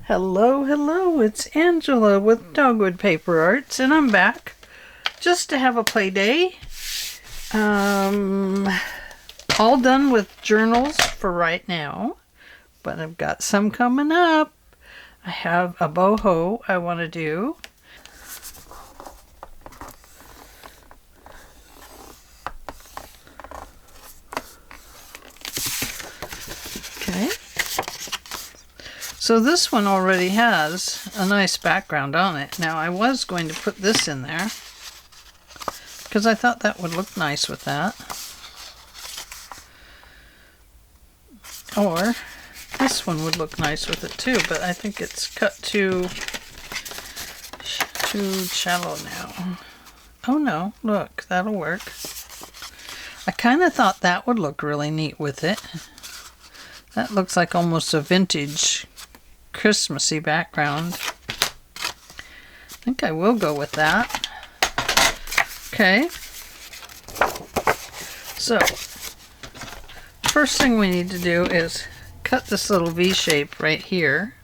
Hello, hello, it's Angela with Dogwood Paper Arts, and I'm back just to have a play day. All done with journals for right now, but I've got some coming up. I have a boho I want to do. Okay. So this one already has a nice background on it. Now I was going to put this in there because I thought that would look nice with that. Or this one would look nice with it too, but I think it's cut too shallow now. Oh no, look, that'll work. I kind of thought that would look really neat with it. That looks like almost a vintage Christmassy background. I think I will go with that. Okay. So, first thing we need to do is cut this little V shape right here.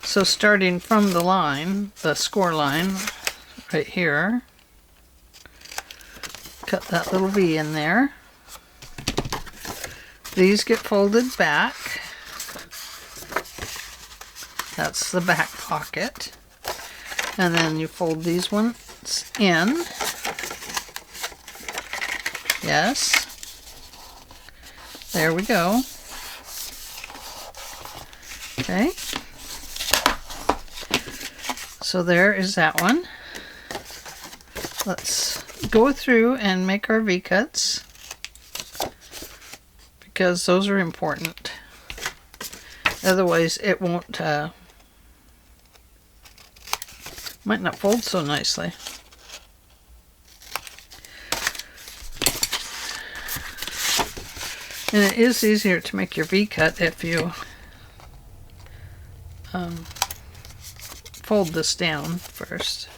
So starting from the line, the score line right here, cut that little V in there. These get folded back. That's the back pocket. And then you fold these ones in. Yes. There we go. Okay. So there is that one. Let's go through and make our V-cuts, because those are important. Otherwise it won't, might not fold so nicely. And it is easier to make your V-cut if you fold this down first.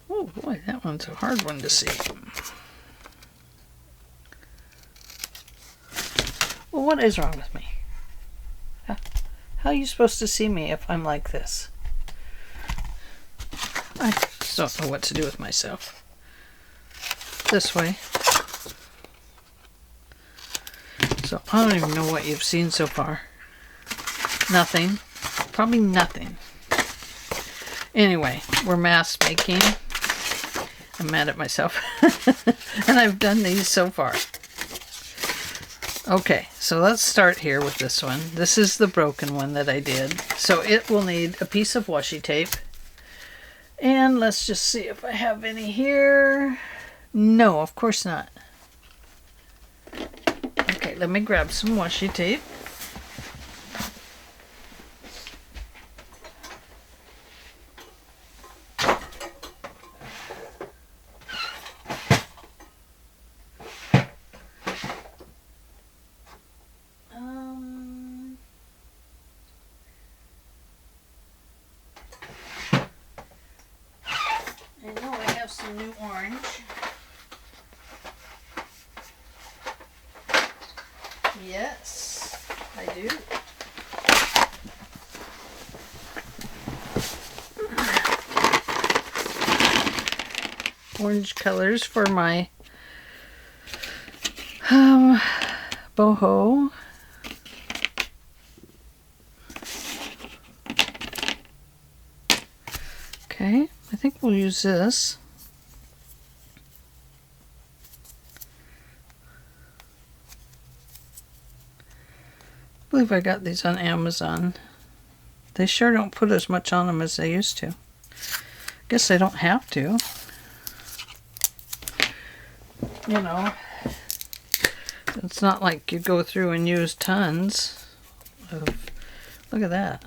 Oh boy, that one's a hard one to see. Well, what is wrong with me? How are you supposed to see me if I'm like this? I just don't know what to do with myself. This way. So I don't even know what you've seen so far. Nothing. Probably nothing. Anyway, we're mask making. I'm mad at myself. And I've done these so far. Okay, so let's start here with this one. This is the broken one that I did. So it will need a piece of washi tape. And let's just see if I have any here. No, of course not. Okay, let me grab some washi tape. I know I have some new orange. Yes, I do. Orange colors for my boho. Okay, I think we'll use this. I believe I got these on Amazon. They sure don't put as much on them as they used to. Guess they don't have to. You know, it's not like you go through and use tons of, look at that.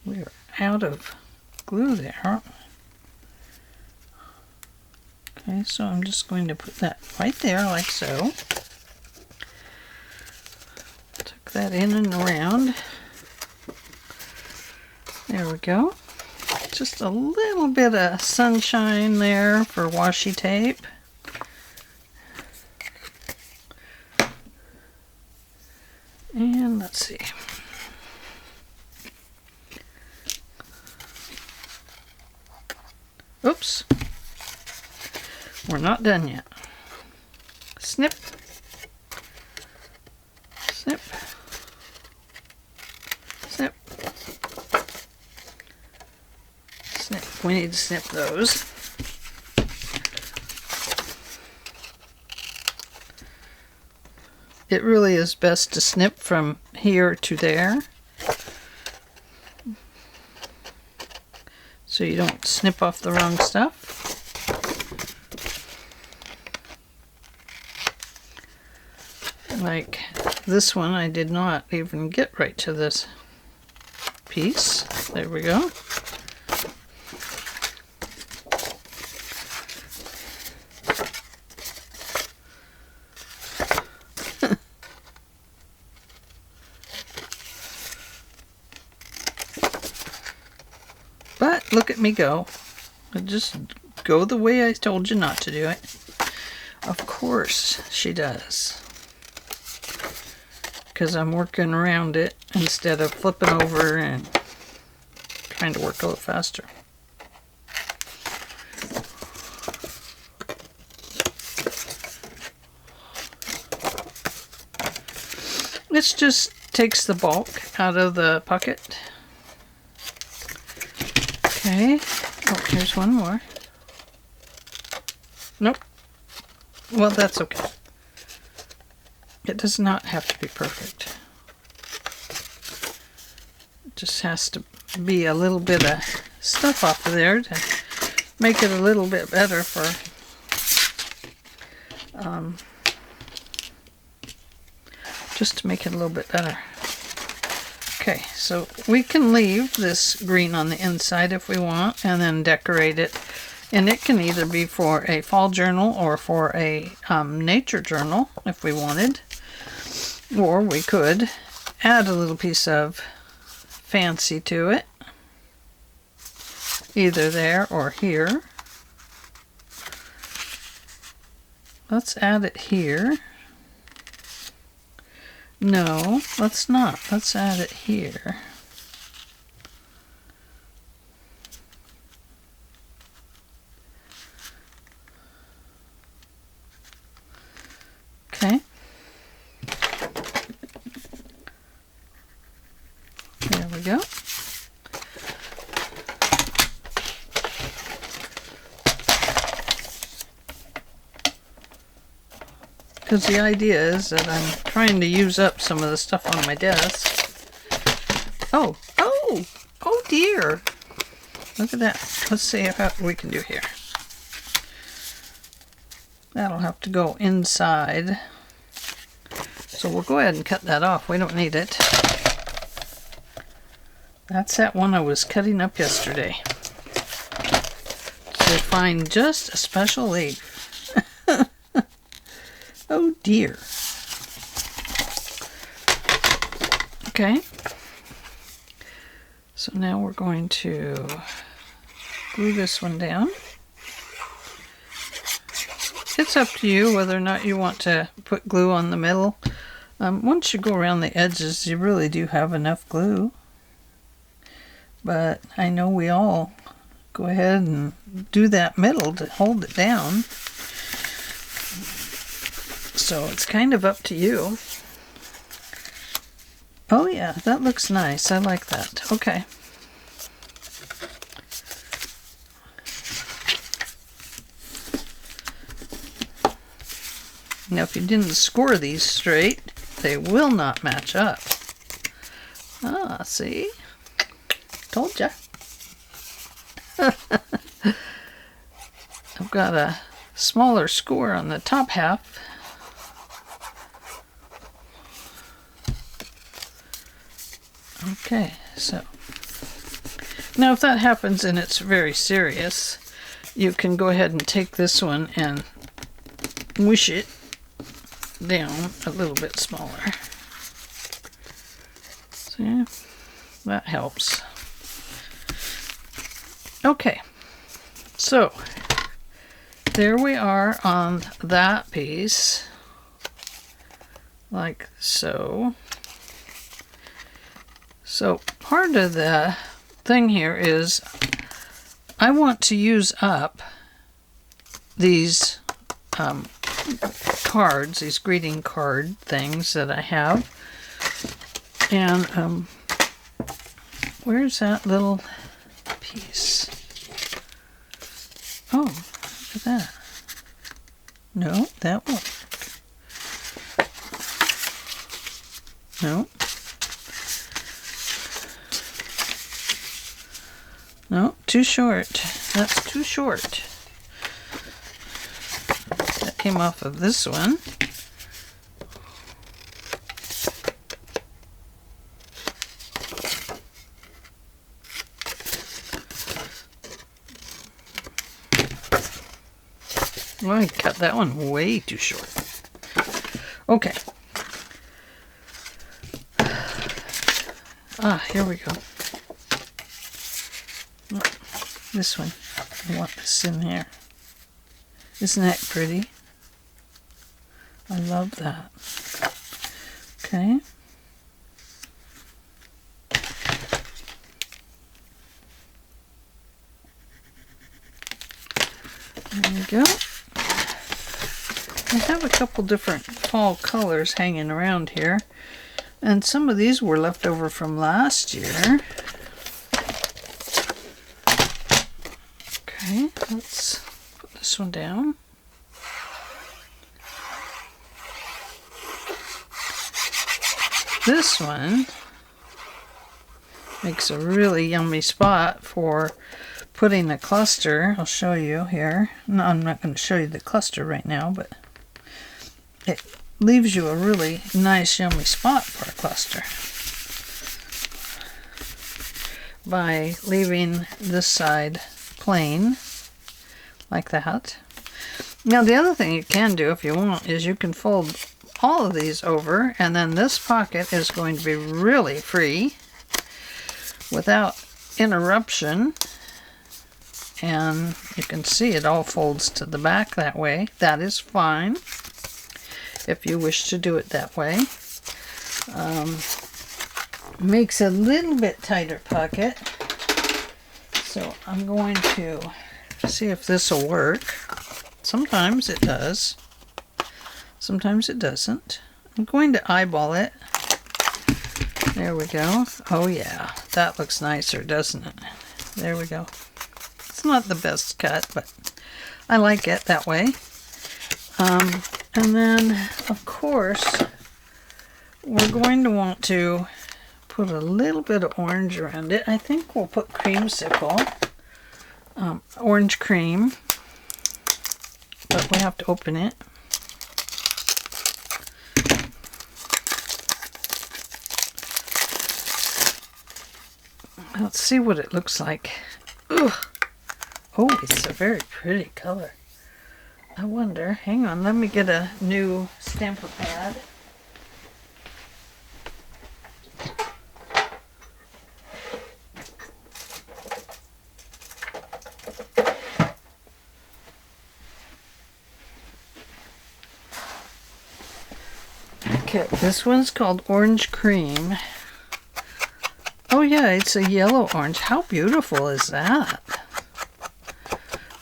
We are out of glue there, aren't we? Okay, so I'm just going to put that right there like so. Tuck that in and around. There we go. Just a little bit of sunshine there for washi tape. And let's see. Oops. We're not done yet. Snip. Snip. Snip. Snip. We need to snip those. It really is best to snip from here to there, so you don't snip off the wrong stuff. Like this one, I did not even get right to this piece. There we go. But look at me go. I just go the way I told you not to do it. Of course she does. Because I'm working around it instead of flipping over and trying to work a little faster. This just takes the bulk out of the pocket. Okay. Oh, here's one more. Nope. Well, that's okay. It does not have to be perfect. It just has to be a little bit of stuff off of there to make it a little bit better for just to make it a little bit better. Okay, so we can leave this green on the inside if we want and then decorate it. And it can either be for a fall journal or for a nature journal if we wanted. Or we could add a little piece of fancy to it. Either there or here. Let's add it here. No, let's not. Let's add it here. Okay. There we go. Because the idea is that I'm trying to use up some of the stuff on my desk. Oh dear. Look at that. Let's see what we can do here. That'll have to go inside. So we'll go ahead and cut that off. We don't need it. That's that one I was cutting up yesterday. To find just a special leaf. Oh dear. Okay. So now we're going to glue this one down. It's up to you whether or not you want to put glue on the middle. Once you go around the edges, you really do have enough glue. But I know we all go ahead and do that middle to hold it down. So it's kind of up to you. Oh yeah, that looks nice. I like that. Okay. Now if you didn't score these straight, they will not match up. Ah, see? Told ya. I've got a smaller score on the top half. Okay, so now if that happens and it's very serious, you can go ahead and take this one and wish it down a little bit smaller. See, that helps. Okay, so there we are on that piece, like so. So part of the thing here is I want to use up these cards, these greeting card things that I have. And where's that little piece? Oh, look at that. No, that won't. No. No, too short. That's too short. That came off of this one. Well, I cut that one way too short. Okay. Here we go. Oh, this one. I want this in there. Isn't that pretty? I love that. Okay. There we go. I have a couple different fall colors hanging around here, and some of these were left over from last year. Okay, let's put this one down. This one makes a really yummy spot for putting a cluster. I'll show you here. No, I'm not going to show you the cluster right now, but it leaves you a really nice yummy spot for a cluster by leaving this side plain like that. Now the other thing you can do if you want is you can fold all of these over, and then this pocket is going to be really free without interruption, and you can see it all folds to the back that way. That is fine if you wish to do it that way. Makes a little bit tighter pocket, so I'm going to see if this will work. Sometimes it does, sometimes it doesn't. I'm going to eyeball it. There we go. Oh yeah, that looks nicer, doesn't it? There we go. It's not the best cut, but I like it that way. And then, of course, we're going to want to put a little bit of orange around it. I think we'll put creamsicle, orange cream, but we have to open it. Let's see what it looks like. Ugh. Oh, it's a very pretty color. I wonder, hang on, let me get a new stamper pad. Okay, this one's called Orange Cream. Oh yeah, it's a yellow orange. How beautiful is that?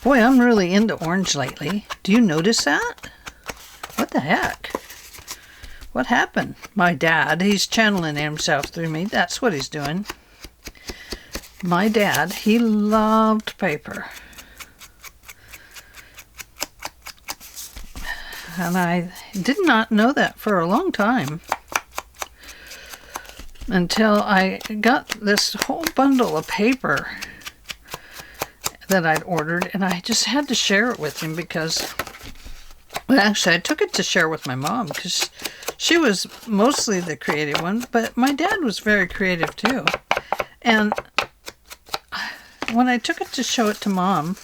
Boy, I'm really into orange lately. Do you notice that? What the heck? What happened? My dad, he's channeling himself through me. That's what he's doing. My dad, he loved paper. And I did not know that for a long time, until I got this whole bundle of paper that I'd ordered, and I just had to share it with him because, well, actually I took it to share with my mom because she was mostly the creative one, but my dad was very creative too. And when I took it to show it to Mom,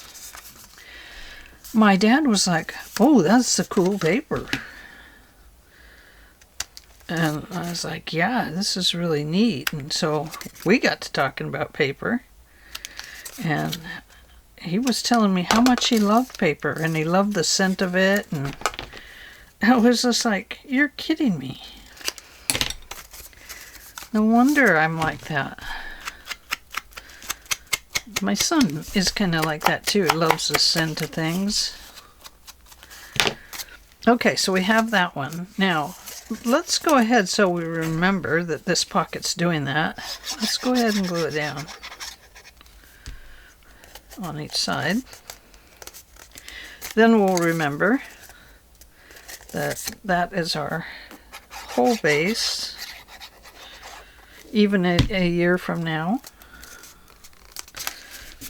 my dad was like, oh, that's a cool paper. And I was like, yeah, this is really neat. And so we got to talking about paper. And he was telling me how much he loved paper. And he loved the scent of it. And I was just like, you're kidding me. No wonder I'm like that. My son is kind of like that too. He loves the scent of things. Okay, so we have that one. Now, let's go ahead so we remember that this pocket's doing that. Let's go ahead and glue it down on each side. Then we'll remember that that is our whole base, even a year from now.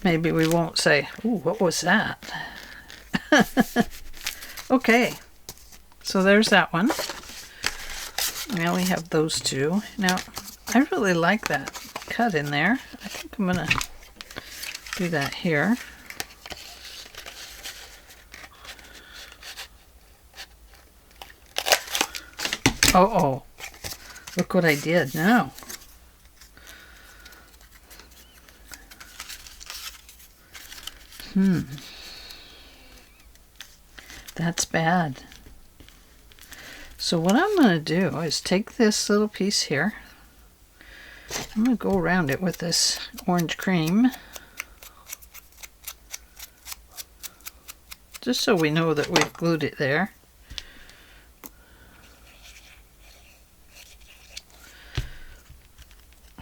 Maybe we won't say, ooh, what was that? Okay, so there's that one. Now we have those two. Now, I really like that cut in there. I think I'm going to do that here. Oh, look what I did now. That's bad. So what I'm going to do is take this little piece here. I'm going to go around it with this orange cream. Just so we know that we've glued it there.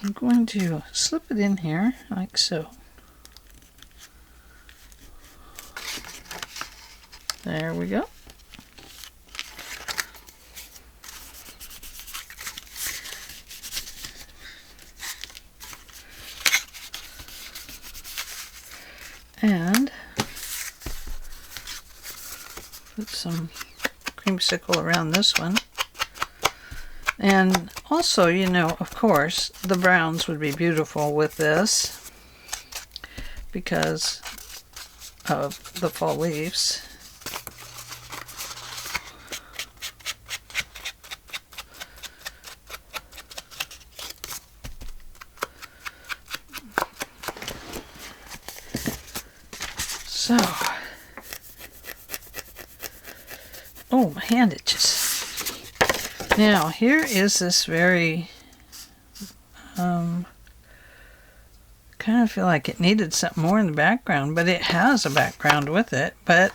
I'm going to slip it in here like so. There we go. And put some creamsicle around this one. And also, you know, of course, the browns would be beautiful with this because of the fall leaves. So, oh, my hand itches. Now, here is this very, kind of feel like it needed something more in the background, but it has a background with it. But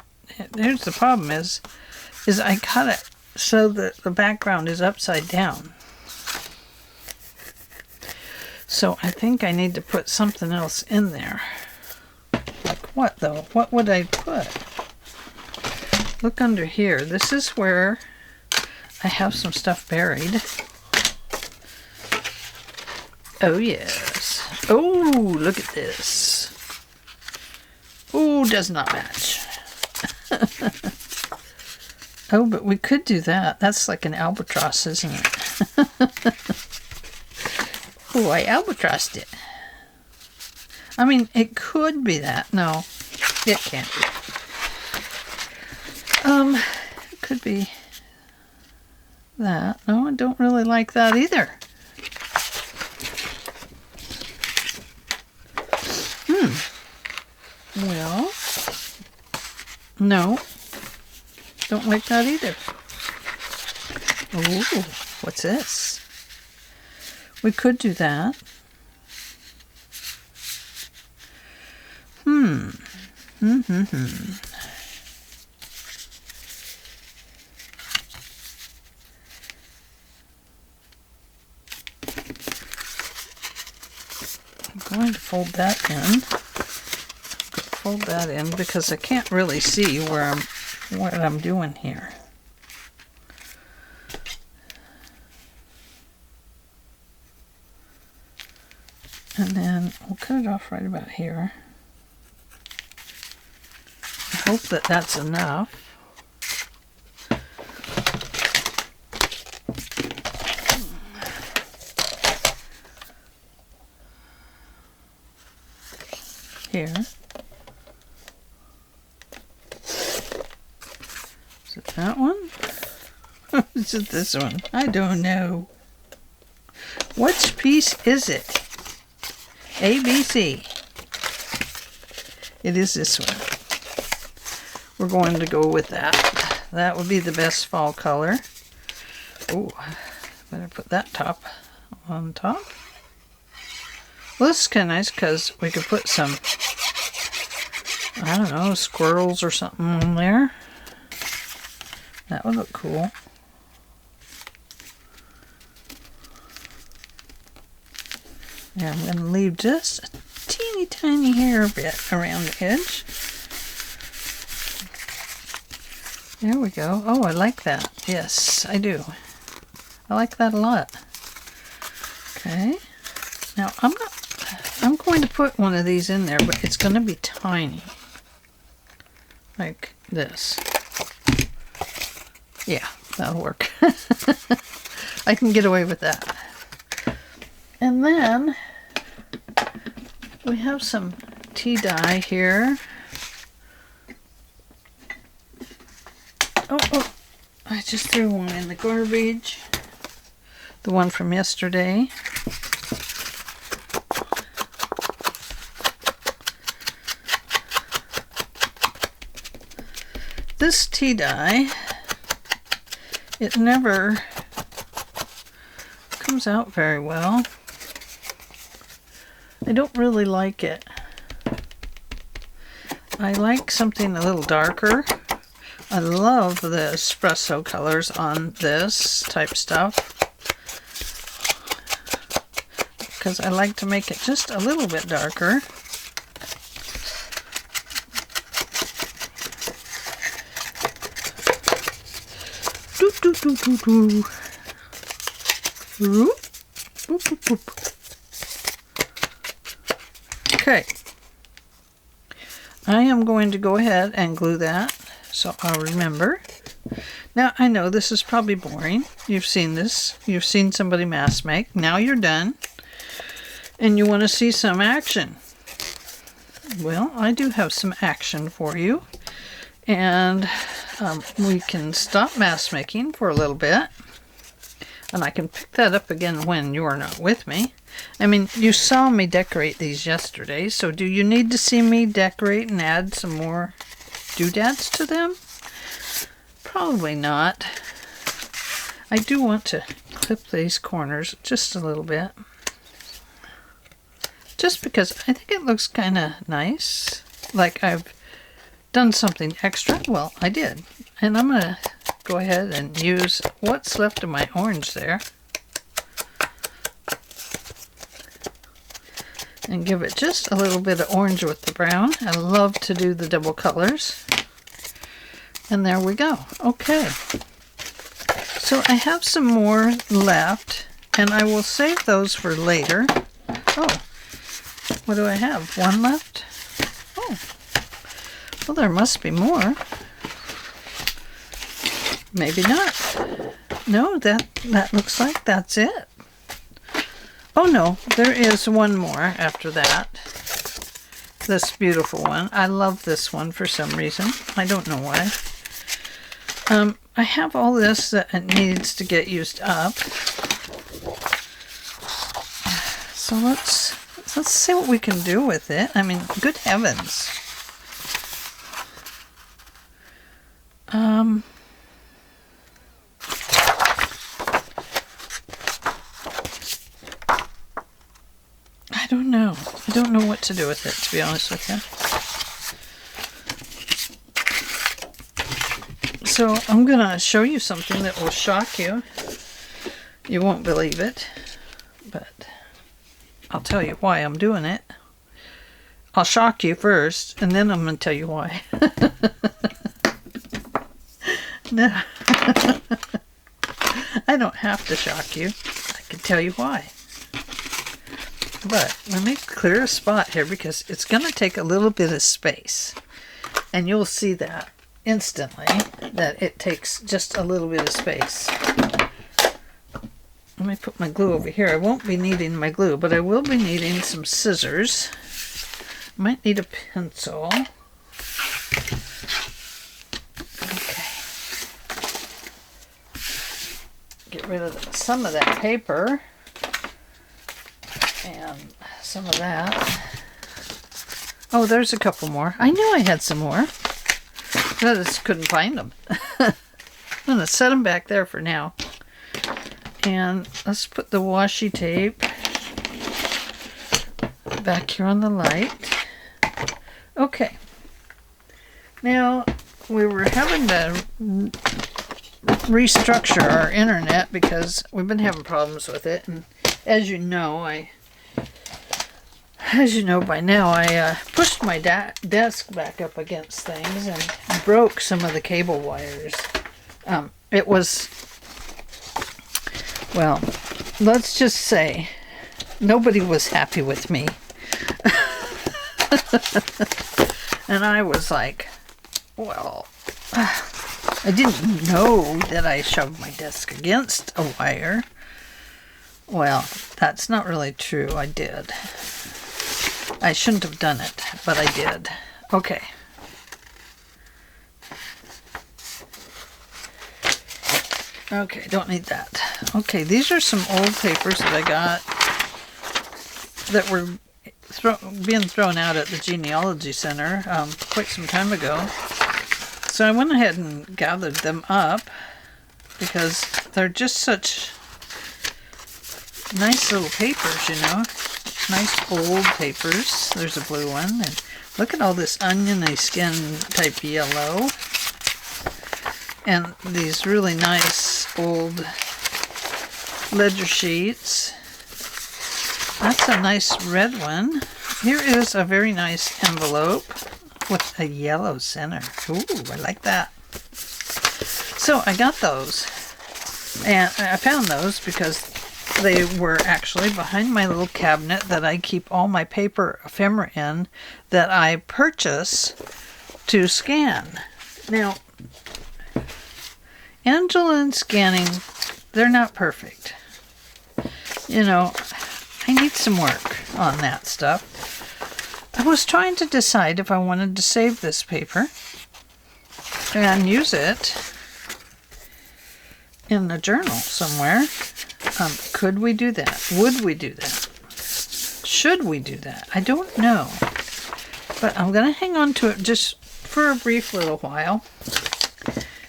here's the problem is I cut it so that the background is upside down. So I think I need to put something else in there. Like what though? What would I put? Look under here. This is where I have some stuff buried. Oh yes. Oh, look at this. Oh, does not match. Oh, but we could do that. That's like an albatross, isn't it? Oh, I albatrossed it. I mean, it could be that. No, it can't be. It could be that. No, I don't really like that either. Well, no, don't like that either. Ooh, what's this? We could do that. I'm going to fold that in. Fold that in because I can't really see what I'm doing here. And then we'll cut it off right about here. I hope that that's enough. Here. That one? Is it this one? I don't know. Which piece is it? A, B, C. It is this one. We're going to go with that. That would be the best fall color. Oh, better put that top on top. Well, this is kind of nice because we could put some, I don't know, squirrels or something on there. That would look cool. Yeah, I'm going to leave just a teeny tiny hair bit around the edge. There we go. Oh, I like that. Yes, I do. I like that a lot. Okay. Now, I'm going to put one of these in there, but it's going to be tiny. Like this. Yeah, that'll work. I can get away with that. And then we have some tea dye here. Oh, I just threw one in the garbage. The one from yesterday. This tea dye, it never comes out very well. I don't really like it. I like something a little darker. I love the espresso colors on this type stuff because I like to make it just a little bit darker. Okay, I am going to go ahead and glue that so I'll remember. Now I know this is probably boring. You've seen this. You've seen somebody mask make. Now you're done and you want to see some action. Well, I do have some action for you. And we can stop mask making for a little bit. And I can pick that up again when you're not with me. I mean, you saw me decorate these yesterday, so do you need to see me decorate and add some more doodads to them? Probably not. I do want to clip these corners just a little bit. Just because I think it looks kind of nice. Like I've done something extra. Well, I did. And I'm going to go ahead and use what's left of my orange there. And give it just a little bit of orange with the brown. I love to do the double colors. And there we go. Okay. So I have some more left. And I will save those for later. Oh. What do I have? One left? Oh. Well, there must be more. Maybe not. No, that looks like that's it. Oh no, there is one more after that. This beautiful one. I love this one for some reason. I don't know why. I have all this that it needs to get used up. So let's see what we can do with it. I mean, good heavens. I don't know. I don't know what to do with it, to be honest with you. So I'm going to show you something that will shock you. You won't believe it, but I'll tell you why I'm doing it. I'll shock you first, and then I'm going to tell you why. No. I don't have to shock you. I can tell you why. But let me clear a spot here because it's going to take a little bit of space. And you'll see that instantly, that it takes just a little bit of space. Let me put my glue over here. I won't be needing my glue, but I will be needing some scissors. Might need a pencil. Okay. get rid of some of that paper and some of that. Oh, there's a couple more. I knew I had some more. I just couldn't find them. I'm going to set them back there for now. And let's put the washi tape back here on the light. Okay. Now, we were having to restructure our internet because we've been having problems with it. And as you know by now, I pushed my desk back up against things and broke some of the cable wires. It was, well, let's just say nobody was happy with me. And I was like, well, I didn't know that I shoved my desk against a wire. Well, that's not really true. I did. I shouldn't have done it, but I did. Okay. Okay, don't need that. Okay, these are some old papers that I got that were being thrown out at the Genealogy Center quite some time ago. So I went ahead and gathered them up because they're just such nice little papers, you know. Nice old papers. There's a blue one. And look at all this oniony skin type yellow. And these really nice old ledger sheets. That's a nice red one. Here is a very nice envelope with a yellow center. Ooh, I like that. So I got those. And I found those because they were actually behind my little cabinet that I keep all my paper ephemera in that I purchase to scan. Now, Angela and scanning, they're not perfect. You know, I need some work on that stuff. I was trying to decide if I wanted to save this paper and use it in a journal somewhere. Could we do that? Would we do that? Should we do that? I don't know. But I'm going to hang on to it just for a brief little while.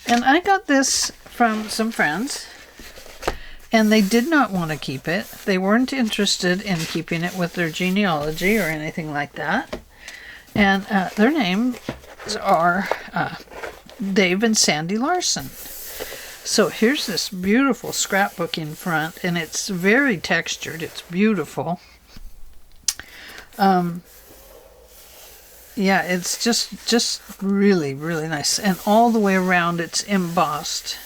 And I got this from some friends, and they did not want to keep it. They weren't interested in keeping it with their genealogy or anything like that. And their names are Dave and Sandy Larson. So here's this beautiful scrapbook in front, and it's very textured. It's beautiful. Yeah, it's just really, really nice. And all the way around it's embossed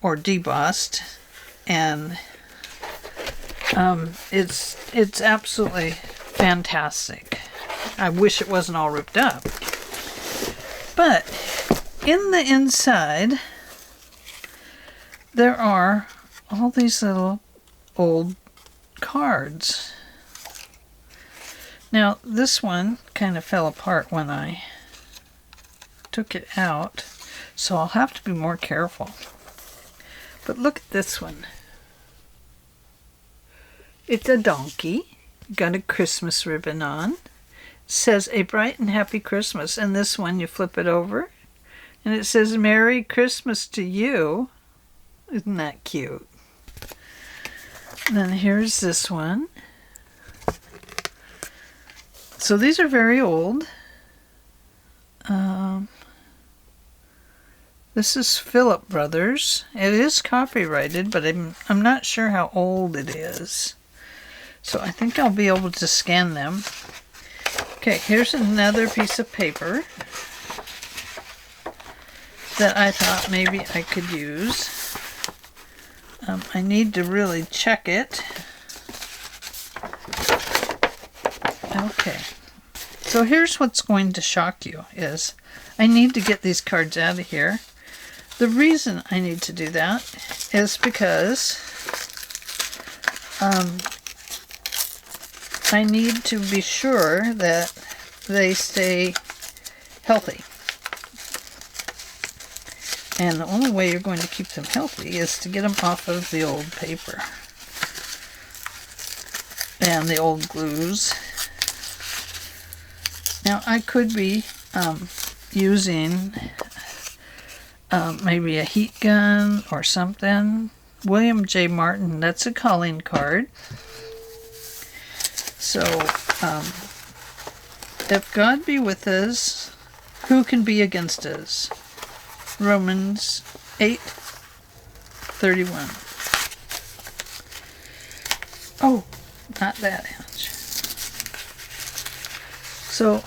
or debossed. And it's absolutely fantastic. I wish it wasn't all ripped up. But in the inside, there are all these little old cards. Now, this one kind of fell apart when I took it out, so I'll have to be more careful. But look at this one. It's a donkey. Got a Christmas ribbon on. It says, "A bright and happy Christmas." And this one, you flip it over, and it says, "Merry Christmas to you." Isn't that cute? And then here's this one. So these are very old. This is Philip Brothers. It is copyrighted, but I'm not sure how old it is. So I think I'll be able to scan them. Okay, here's another piece of paper that I thought maybe I could use. I need to really check it. Okay. So here's what's going to shock you is I need to get these cards out of here. The reason I need to do that is because I need to be sure that they stay healthy. And the only way you're going to keep them healthy is to get them off of the old paper and the old glues. Now I could be using maybe a heat gun or something. William J. Martin, that's a calling card. So, if God be with us, who can be against us? Romans 8:31. Oh, not that inch. So,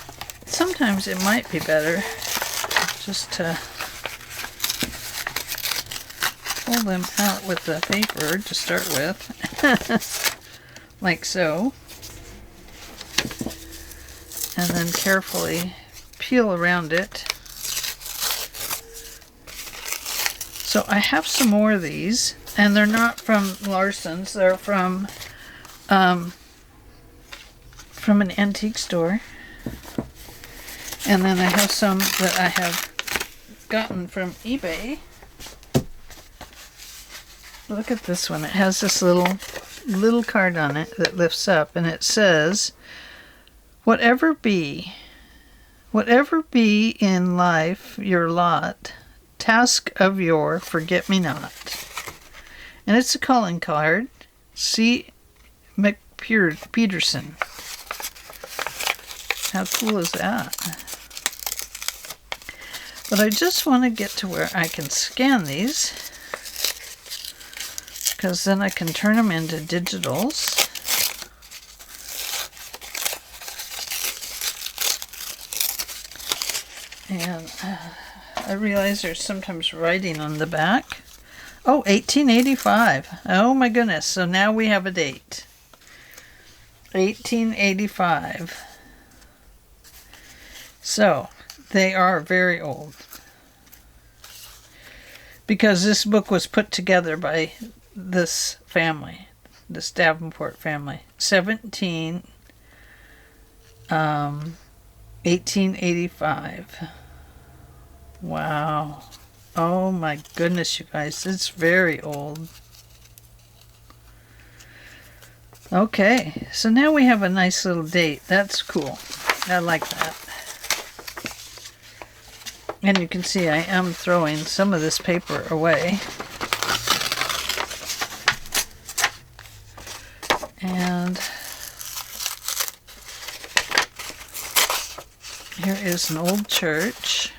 sometimes it might be better just to pull them out with the paper to start with, like so, and then carefully peel around it. So I have some more of these, and they're not from Larson's, they're from an antique store. And then I have some that I have gotten from eBay. Look at this one. It has this little card on it that lifts up, and it says, whatever be in life your lot, task of your forget-me-not. And it's a calling card. C. McPeterson. How cool is that? But I just want to get to where I can scan these, because then I can turn them into digitals. And I realize there's sometimes writing on the back. Oh, 1885. Oh my goodness. So now we have a date. 1885. So they are very old, because this book was put together by this family, this Davenport family. 1885. Wow. Oh my goodness, you guys. It's very old. Okay, so now we have a nice little date. That's cool. I like that. And you can see I am throwing some of this paper away. And here is an old church.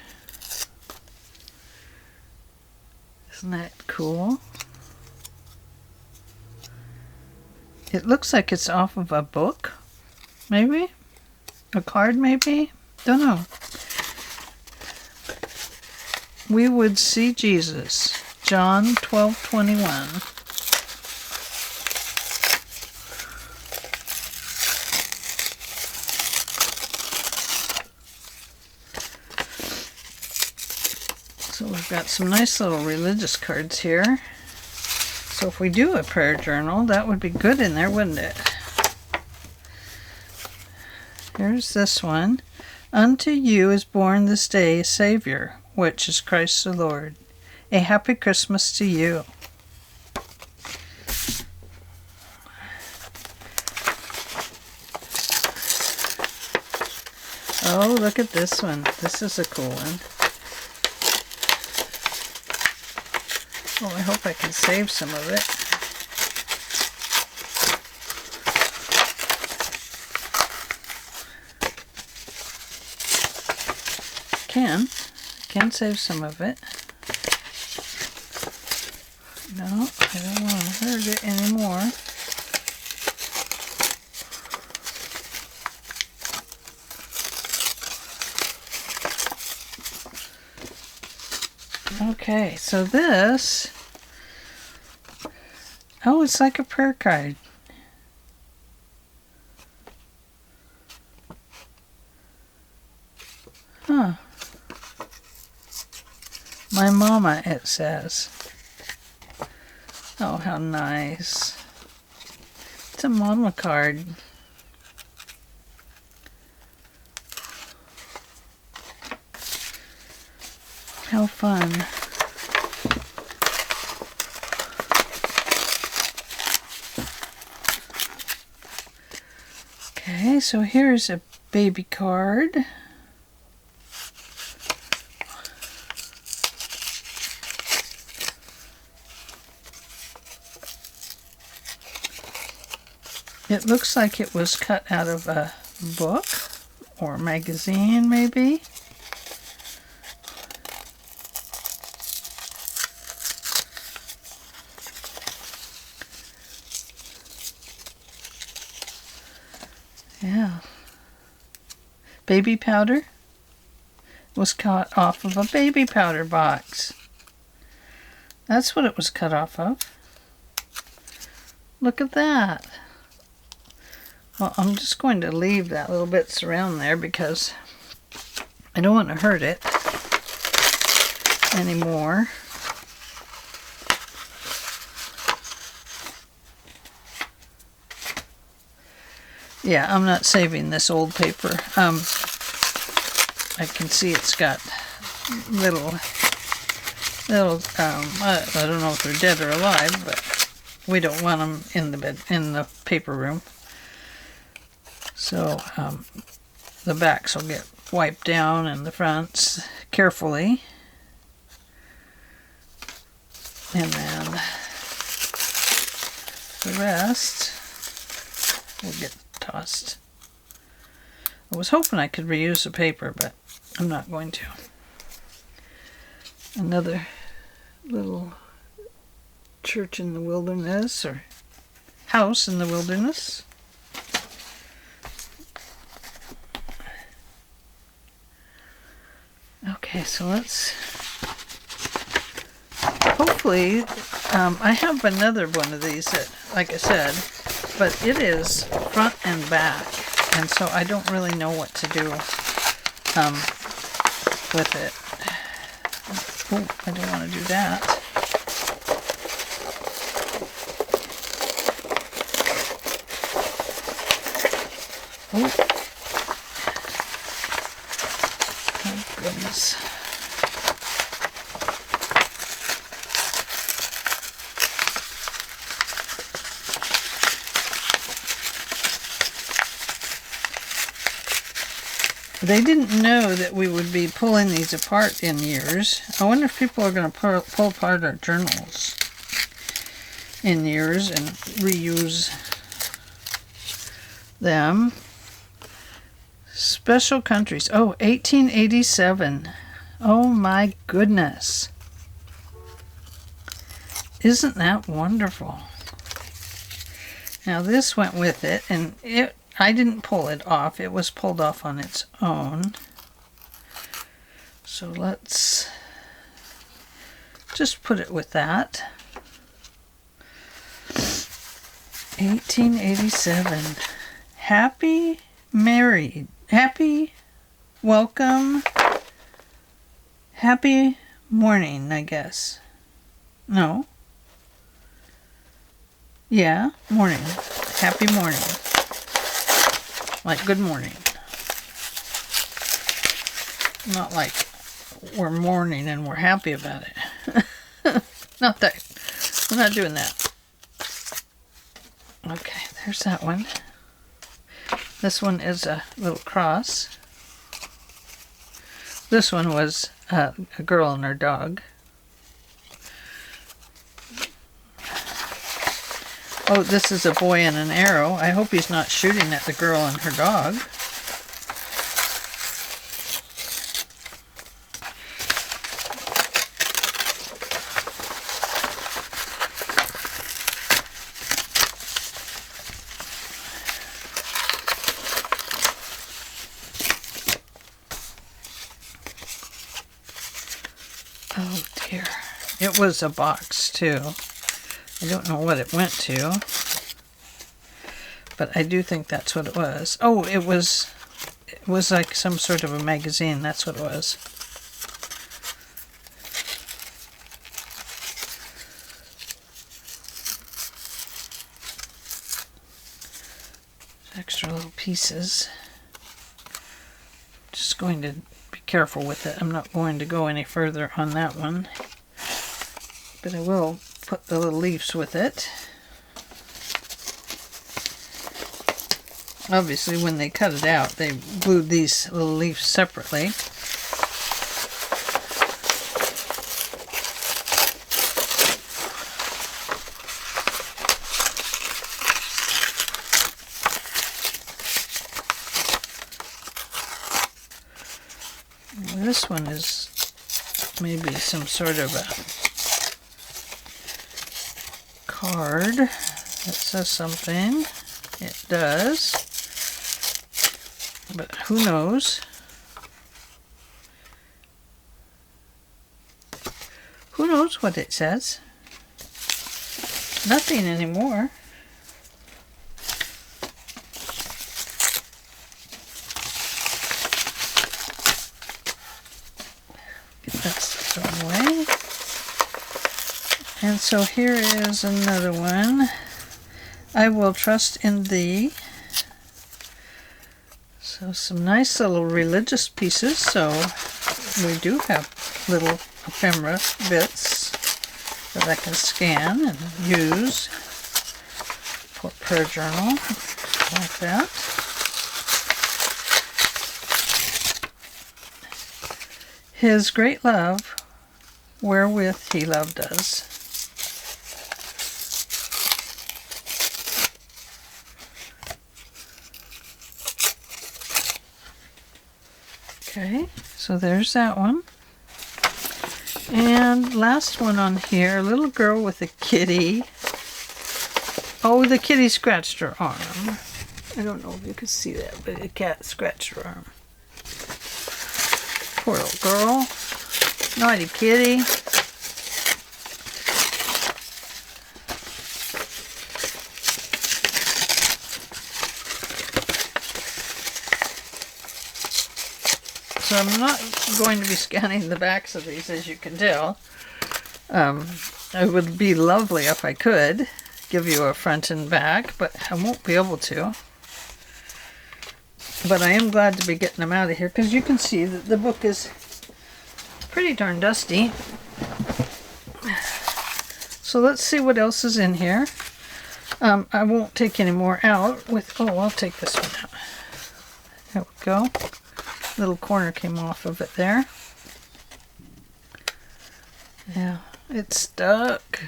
Isn't that cool? It looks like it's off of a book, maybe? A card, maybe? Don't know. We would see Jesus, John 12:21. So we've got some nice little religious cards here. So if we do a prayer journal, that would be good in there, wouldn't it? Here's this one. Unto you is born this day a Savior, which is Christ the Lord. A happy Christmas to you. Oh, look at this one. This is a cool one. Oh, I hope I can save some of it. Can save some of it. No, I don't want to hurt it anymore. Okay, so this, oh, it's like a prayer card. Huh. My mama, it says. Oh, how nice. It's a mama card. How fun. Okay, so here's a baby card. It looks like it was cut out of a book or magazine, maybe. Yeah. Baby powder was cut off of a baby powder box. That's what it was cut off of. Look at that. Well, I'm just going to leave that little bits around there because I don't want to hurt it anymore. Yeah, I'm not saving this old paper. I can see it's got little, I don't know if they're dead or alive, but we don't want them in the paper room. So the backs will get wiped down and the fronts carefully. And then the rest will get tossed. I was hoping I could reuse the paper, but I'm not going to. Another little church in the wilderness or house in the wilderness. Okay, so let's hopefully I have another one of these that, like I said, but it is front and back, and so I don't really know what to do with it. Oh, I don't want to do that. Oh, oh goodness. They didn't know that we would be pulling these apart in years. I wonder if people are going to pull apart our journals in years and reuse them. Special countries. Oh, 1887. Oh my goodness. Isn't that wonderful? Now this went with it, and I didn't pull it off. It was pulled off on its own. So let's just put it with that. 1887. Happy married. Happy welcome. Happy morning, I guess. No. Yeah, morning. Happy morning. Like good morning. Not like we're mourning and we're happy about it. Not that. We're not doing that. Okay, there's that one. This one is a little cross. This one was a girl and her dog. Oh, this is a boy and an arrow. I hope he's not shooting at the girl and her dog. Oh dear. It was a box too. I don't know what it went to, but I do think that's what it was. Oh, it was like some sort of a magazine. That's what it was. Extra little pieces. Just going to be careful with it. I'm not going to go any further on that one, but I will put the little leaves with it. Obviously, when they cut it out, they glued these little leaves separately. This one is maybe some sort of a card that says something. It does, but who knows? Who knows what it says? Nothing anymore. Away. And so here is another one. I will trust in thee. So some nice little religious pieces. So we do have little ephemera bits that I can scan and use for prayer journal like that. His great love, wherewith he loved us. Okay, so there's that one. And last one on here, a little girl with a kitty. Oh, the kitty scratched her arm. I don't know if you can see that, but a cat scratched her arm. Poor little girl. Naughty kitty. So I'm not going to be scanning the backs of these, as you can tell. It would be lovely if I could give you a front and back, but I won't be able to. But I am glad to be getting them out of here, because you can see that the book is pretty darn dusty. So let's see what else is in here. I won't take any more out. I'll take this one out. There we go. Little corner came off of it there. Yeah, it's stuck.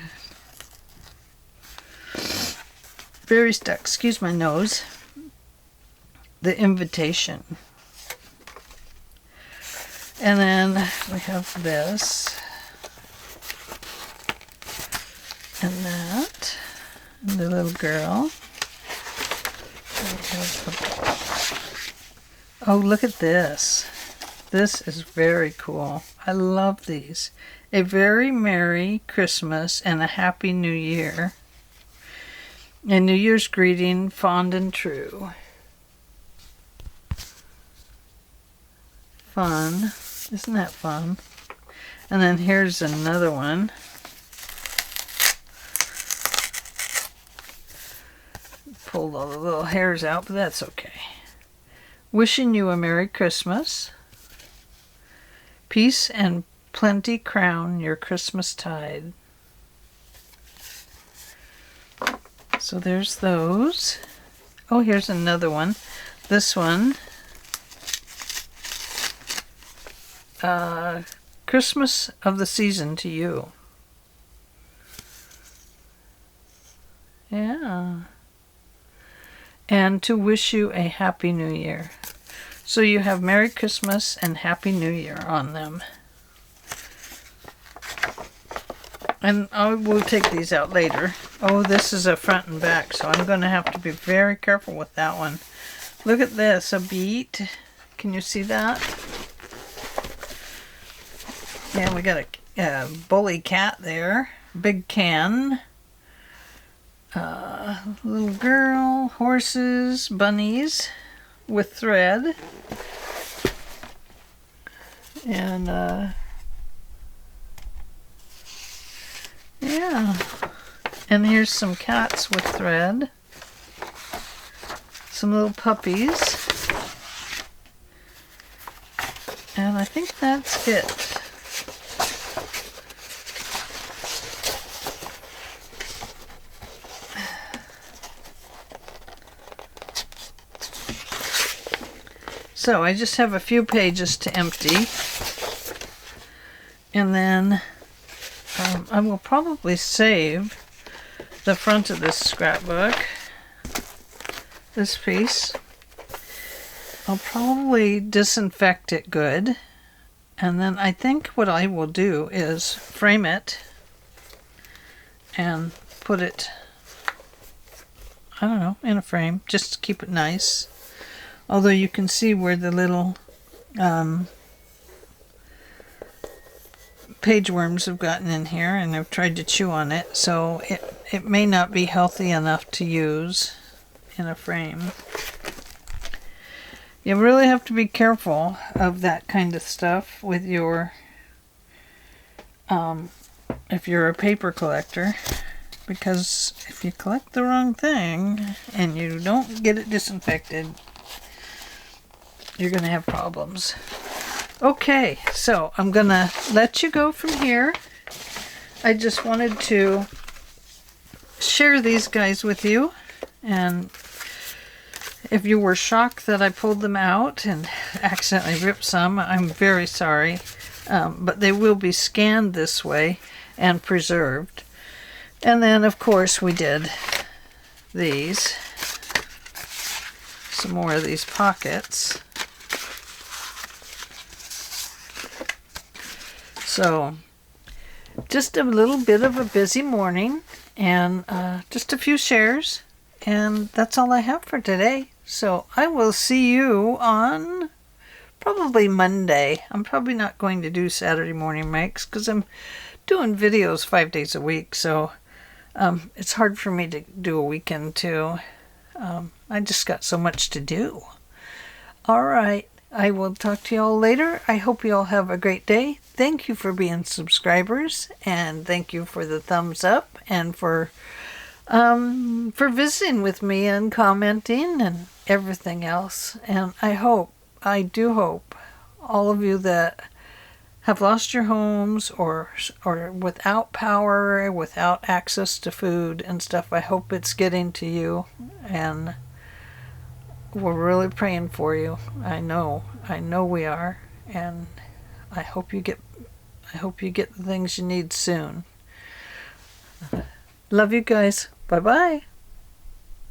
Very stuck. Excuse my nose. The invitation. And then we have this. And that. And the little girl. Oh, look at this. This is very cool. I love these. A very Merry Christmas and a Happy New Year. A New Year's greeting, fond and true. Fun. Isn't that fun? And then here's another one. Pulled all the little hairs out, but that's okay. Wishing you a Merry Christmas. Peace and plenty crown your Christmas tide. So there's those. Oh, here's another one. This one. Christmas of the season to you. Yeah. And to wish you a Happy New Year. So you have Merry Christmas and Happy New Year on them. And I will take these out later. Oh, this is a front and back, so I'm going to have to be very careful with that one. Look at this, a beet. Can you see that? Yeah, we got a bully cat there. Big can. Little girl, horses, bunnies with thread. And, yeah. And here's some cats with thread. Some little puppies. And I think that's it. So I just have a few pages to empty. And then I will probably save the front of this scrapbook, this piece. I'll probably disinfect it good. And then I think what I will do is frame it and put it, I don't know, in a frame, just to keep it nice. Although you can see where the little page worms have gotten in here, and I've tried to chew on it, so it may not be healthy enough to use in a frame. You really have to be careful of that kind of stuff with your, if you're a paper collector, because if you collect the wrong thing and you don't get it disinfected, you're going to have problems. Okay, so I'm going to let you go from here. I just wanted to share these guys with you, and if you were shocked that I pulled them out and accidentally ripped some, I'm very sorry. But they will be scanned this way and preserved. And then, of course, we did these. Some more of these pockets. So, just a little bit of a busy morning, and just a few shares. And that's all I have for today. So I will see you on probably Monday. I'm probably not going to do Saturday morning makes because I'm doing videos 5 days a week. So it's hard for me to do a weekend too. I just got so much to do. All right. I will talk to you all later. I hope you all have a great day. Thank you for being subscribers, and thank you for the thumbs up and for visiting with me and commenting and everything else. And I do hope all of you that have lost your homes or without power, without access to food and stuff, I hope it's getting to you, and we're really praying for you. I know we are, and I hope you get the things you need soon. Love you guys. Bye-bye.